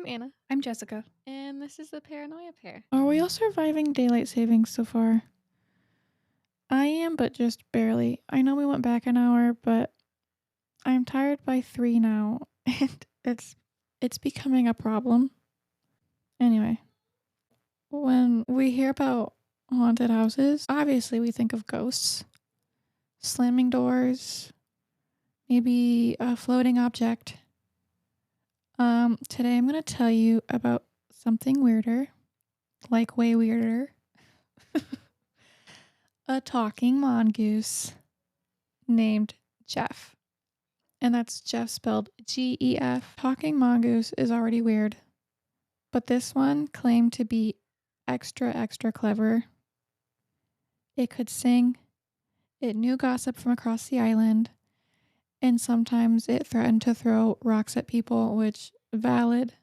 I'm Anna, I'm Jessica. and this is the Paranoia Pair. Are we all surviving daylight savings so far? I am, but just barely. I know we went back an hour, but I'm tired by 3 now, and it's becoming a problem. Anyway, when we hear about haunted houses, obviously we think of ghosts, slamming doors, maybe a floating object. Today I'm going to tell you about something weirder, like way weirder. A talking mongoose named Gef. And that's Gef spelled Gef. Talking mongoose is already weird, but this one claimed to be extra clever. It could sing, it knew gossip from across the island, and sometimes it threatened to throw rocks at people, which valid.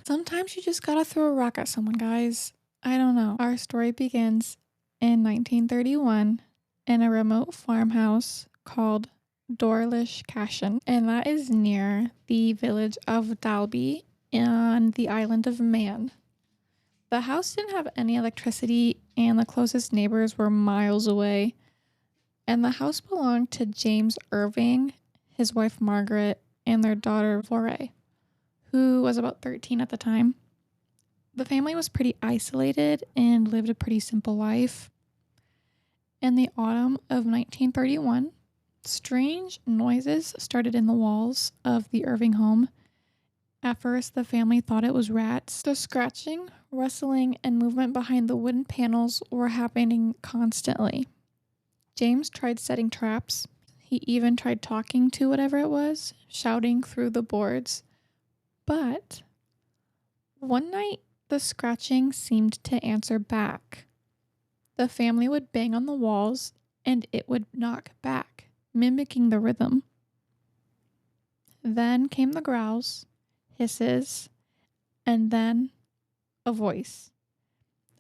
Sometimes you just gotta throw a rock at someone, guys. I don't know. Our story begins in 1931 in a remote farmhouse called Dorlish Cashen, and that is near the village of Dalby on the island of Man. The house didn't have any electricity, and the closest neighbors were miles away. And the house belonged to James Irving, his wife Margaret, and their daughter Voray, who was about 13 at the time. The family was pretty isolated and lived a pretty simple life. In the autumn of 1931, strange noises started in the walls of the Irving home. At first, the family thought it was rats. The scratching, rustling, and movement behind the wooden panels were happening constantly. James tried setting traps. He even tried talking to whatever it was, shouting through the boards. But one night, the scratching seemed to answer back. The family would bang on the walls, and it would knock back, mimicking the rhythm. Then came the growls, hisses, and then a voice.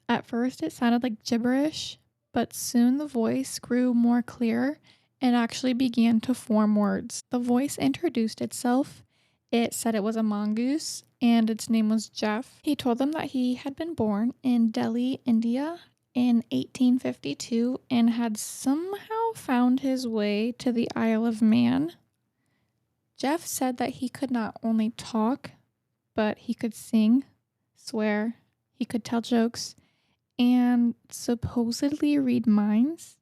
At first, it sounded like gibberish, but soon the voice grew more clear and actually began to form words. The voice introduced itself. It said it was a mongoose, and its name was Gef. He told them that he had been born in Delhi, India, in 1852 and had somehow found his way to the Isle of Man. Gef said that he could not only talk, but he could sing, swear, he could tell jokes, and supposedly read minds.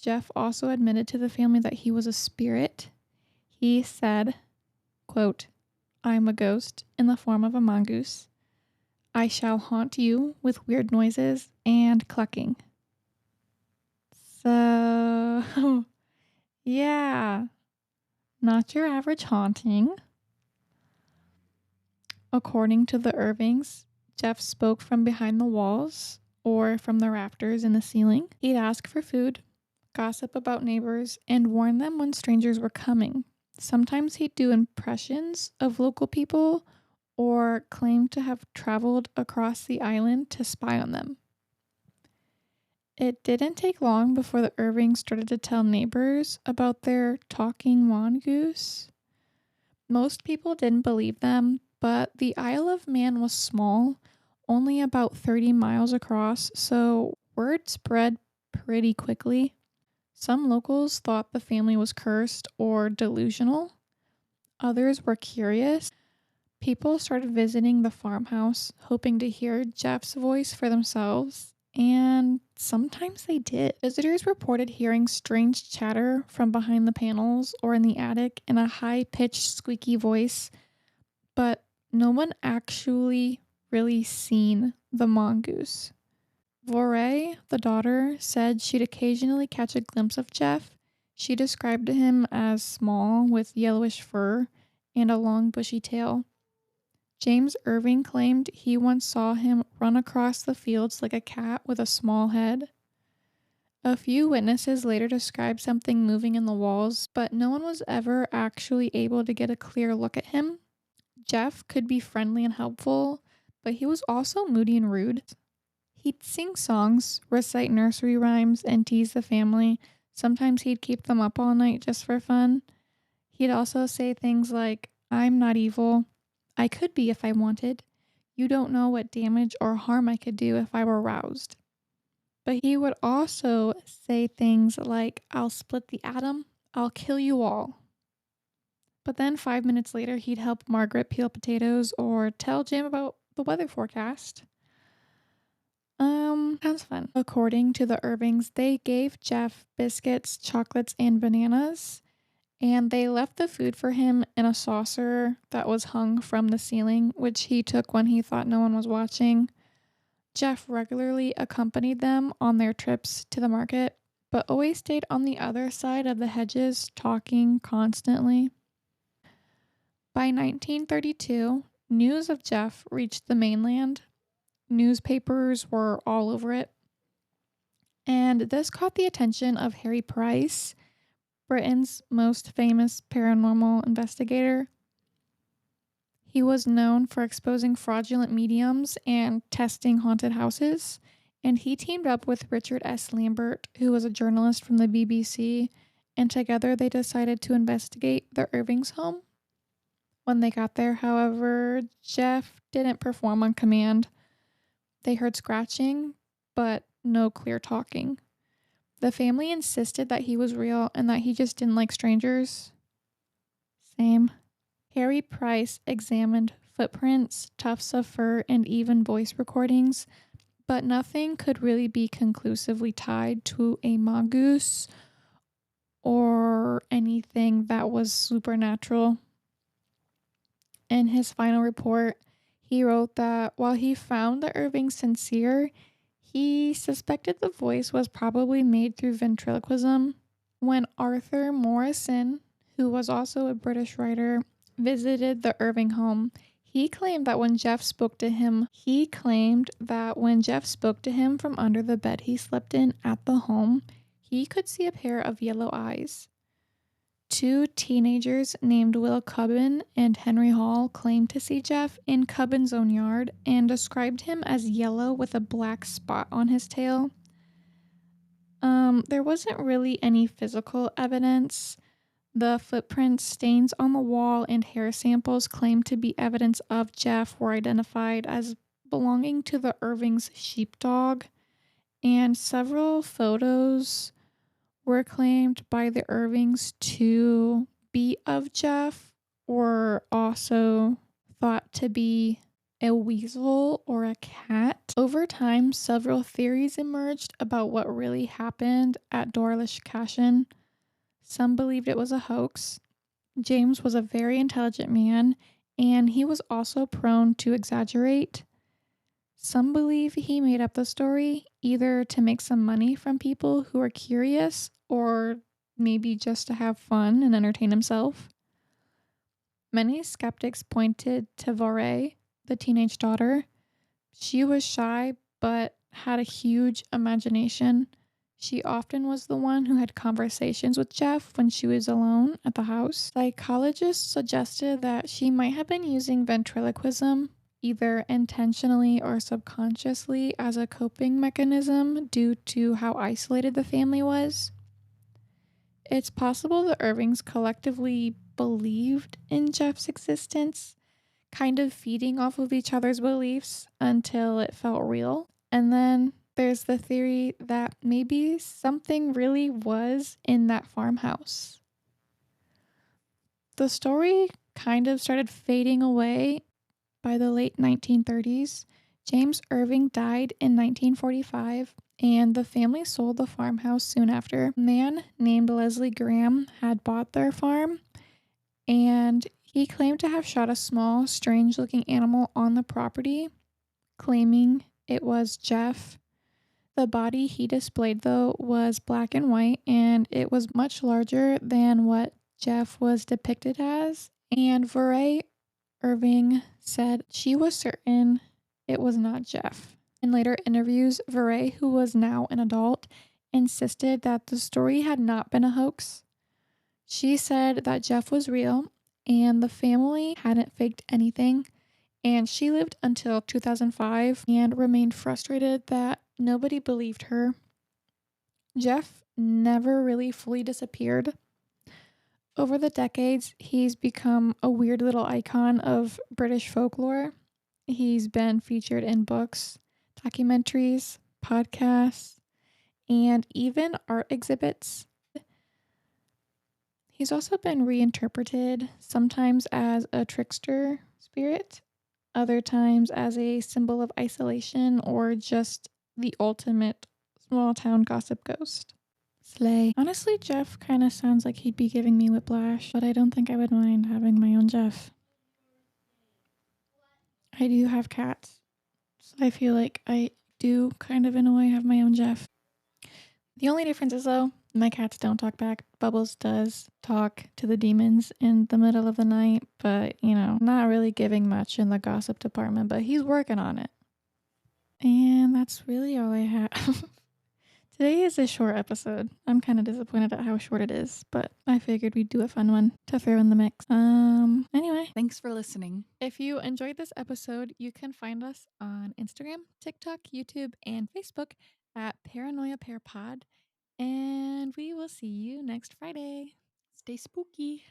Gef also admitted to the family that he was a spirit. He said, quote, "I'm a ghost in the form of a mongoose. I shall haunt you with weird noises and clucking." So, yeah, not your average haunting. According to the Irvings, Gef spoke from behind the walls or from the rafters in the ceiling. He'd ask for food, gossip about neighbors, and warn them when strangers were coming. Sometimes he'd do impressions of local people or claimed to have traveled across the island to spy on them. It didn't take long before the Irvings started to tell neighbors about their talking mongoose. Most people didn't believe them, but the Isle of Man was small, only about 30 miles across, so word spread pretty quickly. Some locals thought the family was cursed or delusional. Others were curious. People started visiting the farmhouse, hoping to hear Gef's voice for themselves, and sometimes they did. Visitors reported hearing strange chatter from behind the panels or in the attic in a high-pitched, squeaky voice, but no one actually really seen the mongoose. Voray, the daughter, said she'd occasionally catch a glimpse of Gef. She described him as small with yellowish fur and a long bushy tail. James Irving claimed he once saw him run across the fields like a cat with a small head. A few witnesses later described something moving in the walls, but no one was ever actually able to get a clear look at him. Gef could be friendly and helpful, but he was also moody and rude. He'd sing songs, recite nursery rhymes, and tease the family. Sometimes he'd keep them up all night just for fun. He'd also say things like, "I'm not evil. I could be if I wanted. You don't know what damage or harm I could do if I were roused. But he would also say things like, I'll split the atom, I'll kill you all. But then 5 minutes later, he'd help Margaret peel potatoes or tell Jim about the weather forecast. Sounds fun. According to the Irvings, they gave Gef biscuits, chocolates, and bananas, and they left the food for him in a saucer that was hung from the ceiling, which he took when he thought no one was watching. Gef regularly accompanied them on their trips to the market, but always stayed on the other side of the hedges, talking constantly. By 1932, news of Gef reached the mainland. Newspapers were all over it. And this caught the attention of Harry Price, Britain's most famous paranormal investigator. He was known for exposing fraudulent mediums and testing haunted houses, and he teamed up with Richard S. Lambert, who was a journalist from the BBC, and together they decided to investigate the Irvings' home. When they got there, however, Gef didn't perform on command. They heard scratching, but no clear talking. The family insisted that he was real and that he just didn't like strangers. Same. Harry Price examined footprints, tufts of fur, and even voice recordings, but nothing could really be conclusively tied to a mongoose or anything that was supernatural. In his final report, he wrote that while he found the Irvings sincere, he suspected the voice was probably made through ventriloquism. When Arthur Morrison, who was also a British writer, visited the Irving home, he claimed that when Gef spoke to him from under the bed he slept in at the home, he could see a pair of yellow eyes. Two teenagers named Will Cubbin and Henry Hall claimed to see Gef in Cubbin's own yard and described him as yellow with a black spot on his tail. There wasn't really any physical evidence. The footprints, stains on the wall, and hair samples claimed to be evidence of Gef were identified as belonging to the Irving's sheepdog, and several photos were claimed by the Irvings to be of Gef, or also thought to be a weasel or a cat. Over time, several theories emerged about what really happened at Dorlish Cashin. Some believed it was a hoax. James was a very intelligent man, and he was also prone to exaggerate. Some believe he made up the story, either to make some money from people who are curious, or maybe just to have fun and entertain himself. Many skeptics pointed to Vorey, the teenage daughter. She was shy, but had a huge imagination. She often was the one who had conversations with Gef when she was alone at the house. Psychologists suggested that she might have been using ventriloquism, either intentionally or subconsciously, as a coping mechanism due to how isolated the family was. It's possible the Irvings collectively believed in Gef's existence, kind of feeding off of each other's beliefs until it felt real. And then there's the theory that maybe something really was in that farmhouse. The story kind of started fading away by the late 1930s. James Irving died in 1945, and the family sold the farmhouse soon after. A man named Leslie Graham had bought their farm, and he claimed to have shot a small, strange-looking animal on the property, claiming it was Gef. The body he displayed, though, was black and white, and it was much larger than what Gef was depicted as. And Vorey Irving said she was certain it was not Gef. In later interviews, Vorey, who was now an adult, insisted that the story had not been a hoax. She said that Gef was real and the family hadn't faked anything, and she lived until 2005 and remained frustrated that nobody believed her. Gef never really fully disappeared. Over the decades, he's become a weird little icon of British folklore. He's been featured in books, documentaries, podcasts, and even art exhibits. He's also been reinterpreted, sometimes as a trickster spirit, other times as a symbol of isolation or just the ultimate small town gossip ghost. Slay. Honestly, Jeff kind of sounds like he'd be giving me whiplash, but I don't think I would mind having my own Jeff. I do have cats, so I feel like I do kind of in a way have my own Jeff. The only difference is though, my cats don't talk back. Bubbles does talk to the demons in the middle of the night, but not really giving much in the gossip department, but he's working on it. And that's really all I have. Today is a short episode. I'm kind of disappointed at how short it is, but I figured we'd do a fun one to throw in the mix. Anyway, Thanks for listening. if you enjoyed this episode, you can find us on Instagram, TikTok, YouTube, and Facebook at Paranoia Pair Pod. And we will see you next Friday. Stay spooky.